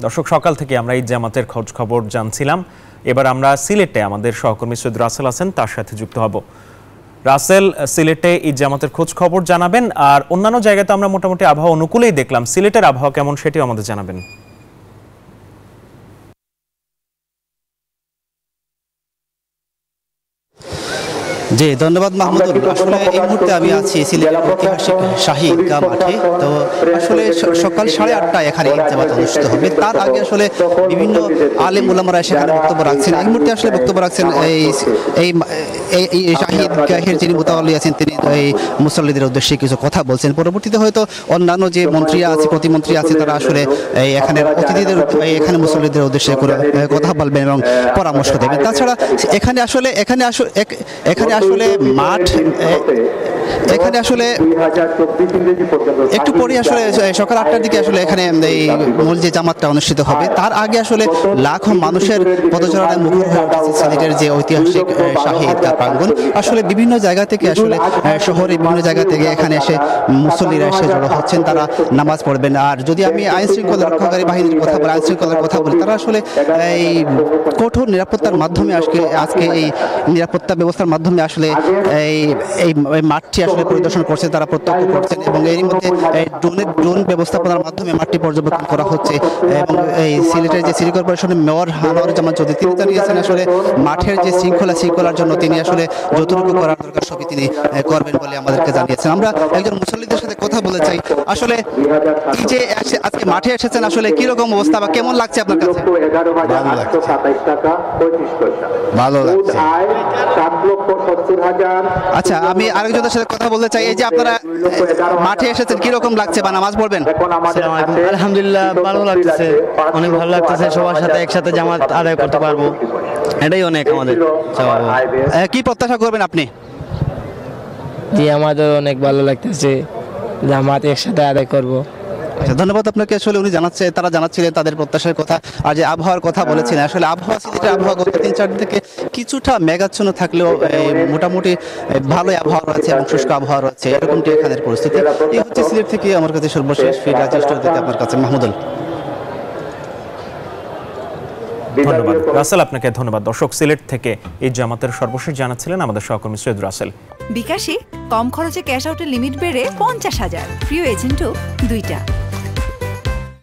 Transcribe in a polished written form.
দর্শক, সকাল থেকে আমরা ঈদ জামাতের খোঁজ খবর জানছিলাম। এবার আমরা সিলেটে আমাদের সহকর্মী সৈয়দ রাসেল আছেন, তার সাথে যুক্ত হব। রাসেল, সিলেটে ঈদ জামাতের খোঁজ খবর জানাবেন, আর অন্যান্য জায়গাতে আমরা মোটামুটি আবহাওয়া অনুকূলেই দেখলাম। সিলেটের আবহাওয়া কেমন সেটিও আমাদের জানাবেন। জি, ধন্যবাদ মাহমুদুল। আসলে এই মুহূর্তে আমি আছি সিলেটের ঐতিহাসিক শাহী ঈদগাহ মাঠে। তো আসলে সকাল 8:30টায় এখানে ঈদ জামাত অনুষ্ঠিত হবে। তার আগে আসলে বিভিন্ন আলেম উলামারা সেখানে বক্তব্য রাখছেন। এই মুহূর্তে আসলে বক্তব্য রাখছেন এই শাহী ঈদগাহের যিনি মুতাওয়াল্লি আছেন, তিনি এই মুসল্লিদের উদ্দেশ্যে কিছু কথা বলছেন। পরবর্তীতে হয়তো অন্যান্য যে মন্ত্রী আছে, প্রতিমন্ত্রী আছে, তারা আসলে এখানে অতিথিদের এখানে মুসল্লিদের উদ্দেশ্যে কথা বলবেন এবং পরামর্শ দেবেন। তাছাড়া এখানে আসলে মাঠ এখানে আসলে একটু পরে আসলে সকাল 8টার দিকে আসলে এখানে এই মূল যে জামাতটা অনুষ্ঠিত হবে, তার আগে আসলে লাখো মানুষের পদচারণায় মুখর হয়ে উঠেছে সিলেটের যে ঐতিহাসিক শাহী ঈদগাহ প্রাঙ্গণ। আসলে বিভিন্ন জায়গা থেকে আসলে শহরে বিভিন্ন জায়গা থেকে এখানে এসে মুসল্লিরা এসে জড়ো হচ্ছেন, তারা নামাজ পড়বেন। আর যদি আমি আইন শৃঙ্খলা রক্ষাকারী বাহিনীর কথা বলি, আইন শৃঙ্খলার কথা বলি, তারা আসলে এই কঠোর নিরাপত্তার মাধ্যমে আজকে এই নিরাপত্তা ব্যবস্থার মাধ্যমে আসলে এই মাঠটি আসলে পরিদর্শন করছে, তারা প্রত্যক্ষ করছেন এবং এর মধ্যে ড্রোন ব্যবস্থাপনার মাধ্যমে মাঠটি পর্যবেক্ষণ করা হচ্ছে। এবং এই সিলেটের যে সিটি কর্পোরেশনের মেয়র আনোয়ারুজ্জামান চৌধুরী, তিনি জানিয়েছেন আসলে মাঠের যে শৃঙ্খলার জন্য তিনি আসলে যতটুকু করার দরকার সবই তিনি করবেন বলে আমাদেরকে জানিয়েছেন। আমরা একজন মুসল্লিদের সাথে কথা বলে চাই, আসলে এই যে আজকে মাঠে এসেছেন, আসলে কিরকম অবস্থা বা কেমন লাগছে আপনার কাছে? ভালো লাগছে। আচ্ছা, আমি আরেকজনের সাথে কথা বলতে চাই। এই যে আপনারা মাঠে এসেছেন, কিরকম লাগছে বা নামাজ পড়বেন? আলহামদুলিল্লাহ, ভালো লাগতেছে, অনেক ভালো লাগতেছে। সবার সাথে একসাথে জামাত আদায় করতে পারবো, এটাই অনেক আমাদের। কি প্রত্যাশা করবেন আপনি? জি, আমাদের অনেক ভালো লাগতেছে, জামাত একসাথে আদায় করবো। ধন্যবাদ আপনাকে। আসলে উনি তারা জানাচ্ছিলেন তাদের প্রত্যাশার কথা, আর যে আবহাওয়ার কথা বলেছিলেন। আসলে আবহাওয়া, সিলেটের আবহাওয়া গত 3-4 দিন থেকে কিছুটা মেঘাচ্ছন্ন থাকলেও মোটামুটি ভালোই আবহাওয়া রয়েছে এবং শুষ্ক আবহাওয়া রয়েছে, এরকমটি এখানের পরিস্থিতি। এই হচ্ছে সিলেট থেকে আমার কাছে সর্বশেষ ফিড আপনার কাছে মাহমুদুল। ধন্যবাদ রাসেল, আপনাকে ধন্যবাদ। দর্শক, সিলেট থেকে এই জামাতের সর্বশেষ জানাচ্ছিলেন আমাদের সহকর্মী সৈয়দ রাসেল। বিকাশে কম খরচে ক্যাশ আউটের লিমিট বেড়ে 50,000, প্রিয় এজেন্টও 2টা।